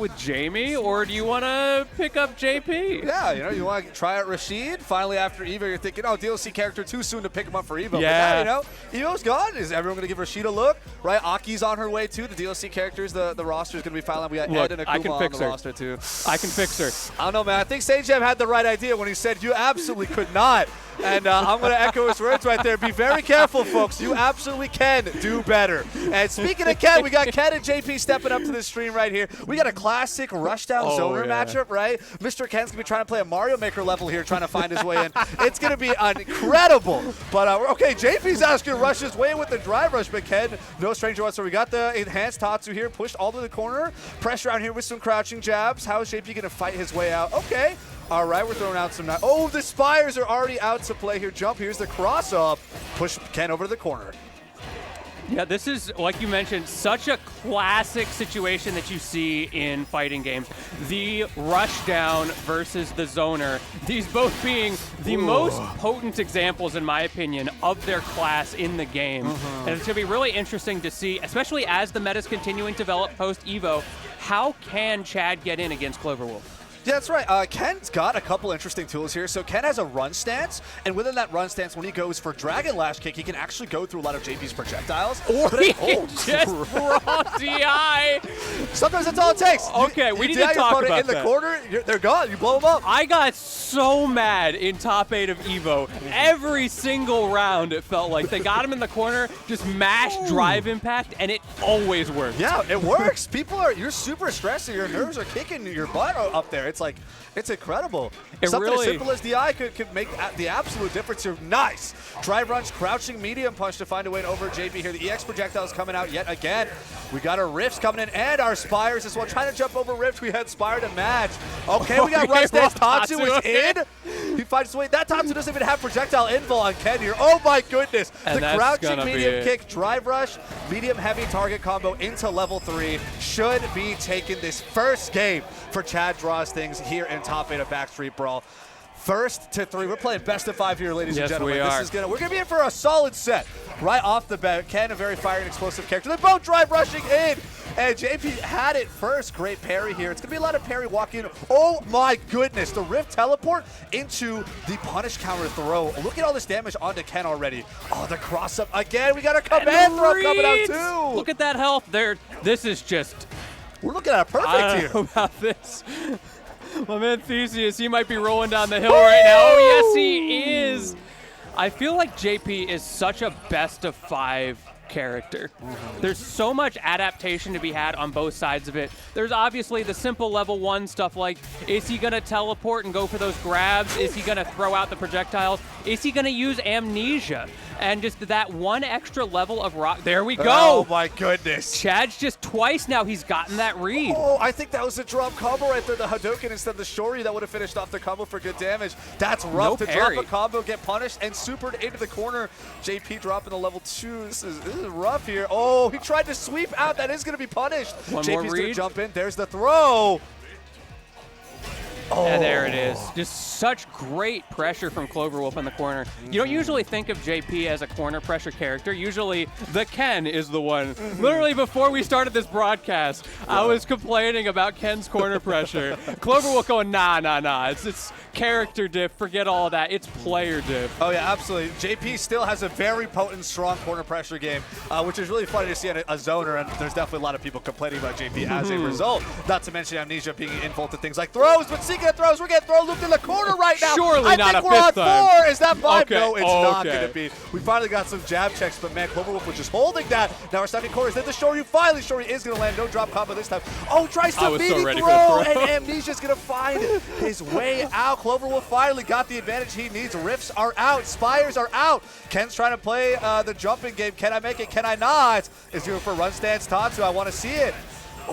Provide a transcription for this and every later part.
with Jamie, or do you want to pick up JP? Yeah, you know, you want to try out Rashid. Finally, after Evo, you're thinking, oh, DLC character too soon to pick him up for Evo. Yeah. But now, you know, Evo's gone. Is everyone going to give Rashid a look? Right? Aki's on her way too. The DLC characters, the roster is going to be finally. We got Ed and Akuma on the roster too. I can fix her. I don't know, man. I think Sajam had the right idea when he said you absolutely could not. And I'm going to echo his words right there. Be very careful, folks. You absolutely can do better. And speaking of Ken, we got Ken and JP stepping up to the stream right here. We got a classic rushdown zoner matchup, right? Mr. Ken's going to be trying to play a Mario Maker level here, trying to find his way in. It's going to be incredible. But, okay, JP's asking to rush his way in with the drive rush, but Ken, no stranger whatsoever. We got the enhanced Tatsu here, pushed all to the corner. Pressure out here with some crouching jabs. How is JP going to fight his way out? Okay. All right, we're throwing out some. Oh, the Spires are already out to play here. Jump, here's the cross up. Push Ken over to the corner. Yeah, this is, like you mentioned, such a classic situation that you see in fighting games. The rushdown versus the zoner. These both being the most potent examples, in my opinion, of their class in the game. And it's going to be really interesting to see, especially as the meta's continuing to develop post-Evo, how can Chad get in against cloverwolf? Yeah, that's right. Ken's got a couple interesting tools here. So Ken has a run stance, and within that run stance, when he goes for Dragon Lash Kick, he can actually go through a lot of JP's projectiles. Or he can just raw DI. Sometimes that's all it takes. Okay, we need to talk about in the corner, they're gone. You blow them up. I got so mad in top 8 of Evo. Every single round, it felt like. They got him in the corner, just mash drive impact, and it always works. Yeah, it works. You're super stressed, and your nerves are kicking your butt up there. It's like, it's incredible. Something as simple as DI could make the absolute difference here. Nice. Drive runs, crouching medium punch to find a way over JP here. The EX projectiles coming out yet again. We got our Rifts coming in and our Spires as well. Trying to jump over Rift. We had Spire to match. Okay, we got Run Stance. Tatsu is in. He finds his way. That Tatsu doesn't even have projectile info on Ken here. Oh my goodness. And the crouching medium kick, drive rush, medium heavy target combo into level 3 should be taking this first game for Chad Draws Things here in top 8 of Backstreet Brawl. First to 3. We're playing best of 5 here, ladies and gentlemen. We're gonna be in for a solid set right off the bat. Ken, a very fiery and explosive character. They're both drive rushing in. And JP had it first. Great parry here. It's going to be a lot of parry walking. Oh my goodness. The Rift teleport into the punish counter throw. Look at all this damage onto Ken already. Oh, the cross up again. We got a command throw coming out too. Look at that health there. This is just. We're looking at a perfect I here. don't know about this. My man Theseus, he might be rolling down the hill right now. Oh, yes, he is. I feel like JP is such a best of 5 character. There's so much adaptation to be had on both sides of it. There's obviously the simple level 1 stuff like, is he going to teleport and go for those grabs? Is he going to throw out the projectiles? Is he going to use amnesia? And just that one extra level of rock. There we go. Oh my goodness. Chad's just twice now he's gotten that read. Oh, I think that was a drop combo right there. The Hadouken instead of the Shori that would have finished off the combo for good damage. That's rough to drop a combo, get punished, and supered into the corner. JP dropping the level 2. This is rough here. Oh, he tried to sweep out. That is going to be punished. One JP's more going to read. jump in. There's the throw. Oh. And there it is. Just such great pressure from cloverwolf in the corner. You don't usually think of JP as a corner pressure character. Usually the Ken is the one. Literally before we started this broadcast, I was complaining about Ken's corner pressure. Cloverwolf going, nah. It's character diff. Forget all of that. It's player diff. Oh, yeah, absolutely. JP still has a very potent, strong corner pressure game, which is really funny to see in a zoner, and there's definitely a lot of people complaining about JP as a result. Not to mention Amnesia being involved to things like throws, but speaking of throws, we're getting throw looped in the corner right now. Surely not a fifth time. I think we're on 4. Is that 5? Okay. No, it's not going to be. We finally got some jab checks, but man, Cloverwolf was just holding that. Now we're starting corners. Then the Shoryu, finally Shoryu is going to land. No drop combo this time. Oh, tries to meaty throw, and Amnesia's going to find his way out. Cloverwolf finally got the advantage he needs. Rifts are out. Spires are out. Ken's trying to play the jumping game. Can I make it? Can I not? Is going for run stance Tatsu. I want to see it.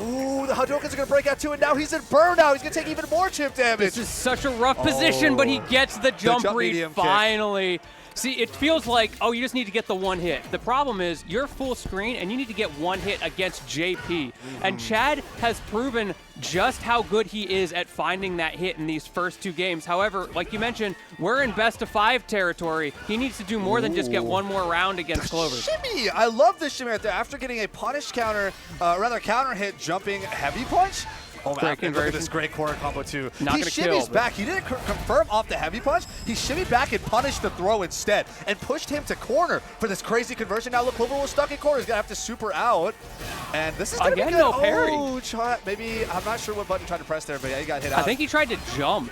Oh, the Hadoukens are going to break out too, and now he's in burnout. He's going to take even more chip damage. This is such a rough position, but he gets the jump read finally. See, it feels like, oh, you just need to get the one hit. The problem is you're full screen, and you need to get one hit against JP. And Chad has proven just how good he is at finding that hit in these first 2 games. However, like you mentioned, we're in best of 5 territory. He needs to do more than just get one more round against Clover. Shimmy! I love this shimmy right there. After getting a punish counter, counter hit jumping heavy punch, Oh, man, Great look at conversion. this great corner combo, too. Not He gonna shimmies kill, but- back. He didn't confirm off the heavy punch. He shimmied back and punished the throw instead and pushed him to corner for this crazy conversion. Now, look, cloverwolf stuck in corner. He's going to have to super out. And this is going to be Again, good. no parry. Oh, maybe, I'm not sure what button tried to press there, but yeah, he got hit out. I think he tried to jump.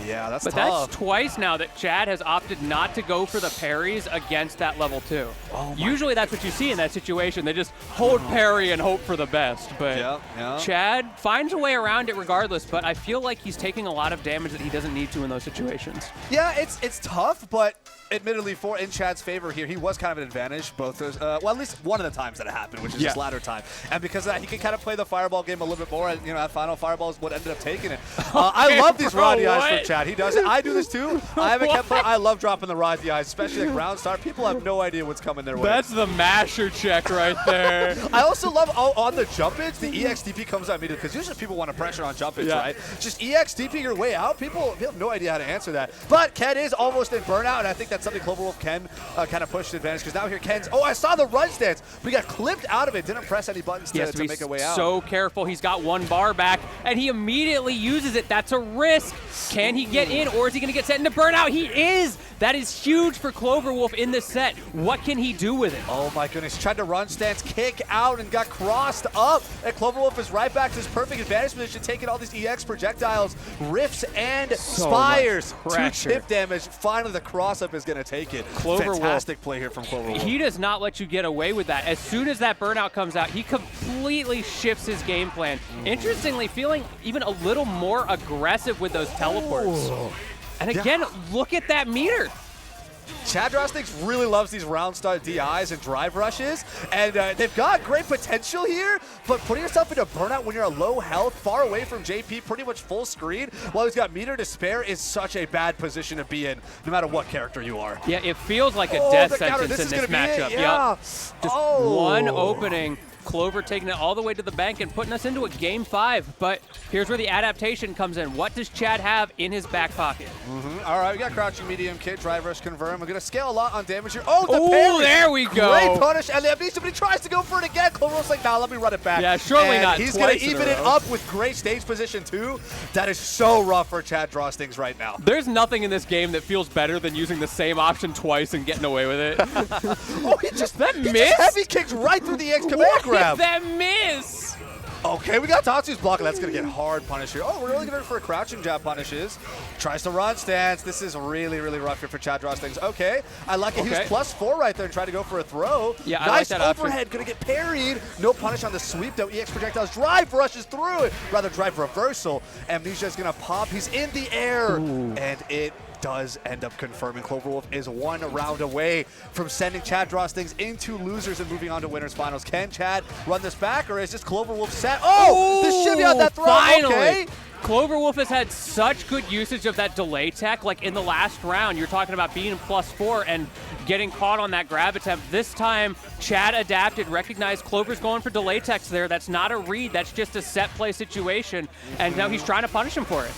Yeah, that's But tough. that's twice now that Chad has opted not to go for the parries against that level 2. Oh Usually that's what you see in that situation. They just hold parry and hope for the best. But Yeah. Chad finds a way around it regardless, but I feel like he's taking a lot of damage that he doesn't need to in those situations. Yeah, it's tough, but admittedly, in Chad's favor here, he was kind of an advantage both those, well, at least one of the times that it happened, which is his latter time. And because of that, he can kind of play the fireball game a little bit more, and, you know, that final fireball is what ended up taking it. I love these raw DIs from Chad. He does it. I do this too. I haven't kept playing. I love dropping the raw DIs, especially at ground start. People have no idea what's coming their way. That's the masher check right there. I also love on the jump ins, the EXDP comes out immediately because usually people want to pressure on jump ins, right? Just EXDP your way out. People have no idea how to answer that. But Ken is almost in burnout, and I think that's something cloverwolf can kind of push to advantage because now here Ken's. Oh, I saw the run stance, but he got clipped out of it. Didn't press any buttons to make a way out. So careful. He's got one bar back, and he immediately uses it. That's a risk. Can he get in, or is he going to get set into burnout? He is. That is huge for Cloverwolf in this set. What can he do with it? Oh my goodness, he tried to run stance, kick out, and got crossed up. And Cloverwolf is right back to his perfect advantage position, taking all these EX projectiles, rifts, and spires. 2 chip damage. Finally, the cross-up is going to take it. Fantastic play here from Cloverwolf. He does not let you get away with that. As soon as that burnout comes out, he completely shifts his game plan. Interestingly, feeling even a little more aggressive with those teleports. Ooh. And again, look at that meter. ChadDrawsThings really loves these round start DIs and drive rushes, and they've got great potential here, but putting yourself into burnout when you're a low health, far away from JP, pretty much full screen, while he's got meter to spare is such a bad position to be in, no matter what character you are. Yeah, it feels like a death sentence this in is this gonna be it, matchup. yeah. Yep. Just one opening. Clover taking it all the way to the bank and putting us into a game 5. But here's where the adaptation comes in. What does Chad have in his back pocket? All right, we got crouching medium kit, drive rush confirm. We're going to scale a lot on damage here. Oh, the parry! There we go. Great punish, and the amnesia, but he tries to go for it again. Cloverwolf's like, nah, let me run it back. Yeah, surely and not he's going to twice in even a it row. up with great stage position, too. That is so rough for ChadDrawsThings right now. There's nothing in this game that feels better than using the same option twice and getting away with it. Oh, he just heavy kicks right through the X command grab. That miss! Okay, we got Tatsu's blocking. That's going to get hard punish here. Oh, we're really good for a crouching jab punishes. Tries to run stance. This is really, really rough here for ChadDrawsThings. Okay, I like it. He was +4 right there and tried to go for a throw. Yeah, nice I like that overhead. Going to get parried. No punish on the sweep, though. EX projectiles. Drive rushes through it. Rather, drive reversal. Amnesia is going to pop. He's in the air. Ooh. And it does end up confirming Cloverwolf is 1 round away from sending ChadDrawsThings into losers and moving on to winners finals. Can Chad run this back, or is this Cloverwolf set? Oh, the shimmy on that throw. Finally. Okay. Cloverwolf has had such good usage of that delay tech. Like in the last round, you're talking about being +4 and getting caught on that grab attempt. This time, Chad adapted, recognized Clover's going for delay techs there. That's not a read. That's just a set play situation. And now he's trying to punish him for it.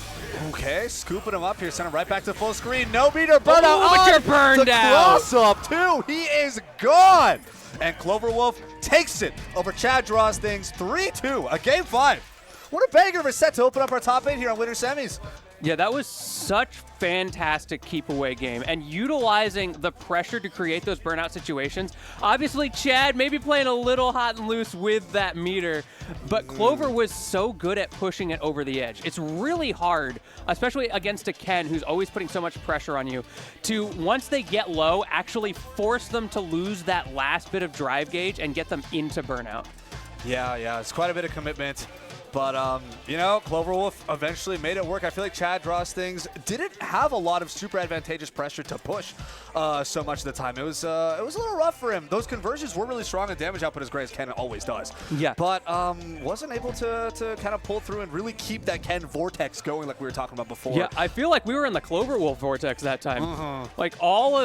Okay, scooping him up here, send him right back to full screen. No meter, burnout. But you're burned out. Cross up, too. He is gone. And Cloverwolf takes it over ChadDrawsThings 3-2, a game 5. What a banger of a set to open up our top 8 here on Winter Semis. Yeah, that was such fantastic keep away game and utilizing the pressure to create those burnout situations. Obviously, Chad maybe playing a little hot and loose with that meter, but Clover was so good at pushing it over the edge. It's really hard, especially against a Ken who's always putting so much pressure on you, to, once they get low, actually force them to lose that last bit of drive gauge and get them into burnout. Yeah, it's quite a bit of commitment. But, you know, Cloverwolf eventually made it work. I feel like ChadDrawsThings didn't have a lot of super advantageous pressure to push so much of the time. It was a little rough for him. Those conversions were really strong and damage output as great as Ken always does. Yeah. But wasn't able to kind of pull through and really keep that Ken vortex going like we were talking about before. Yeah, I feel like we were in the Cloverwolf vortex that time. Like all of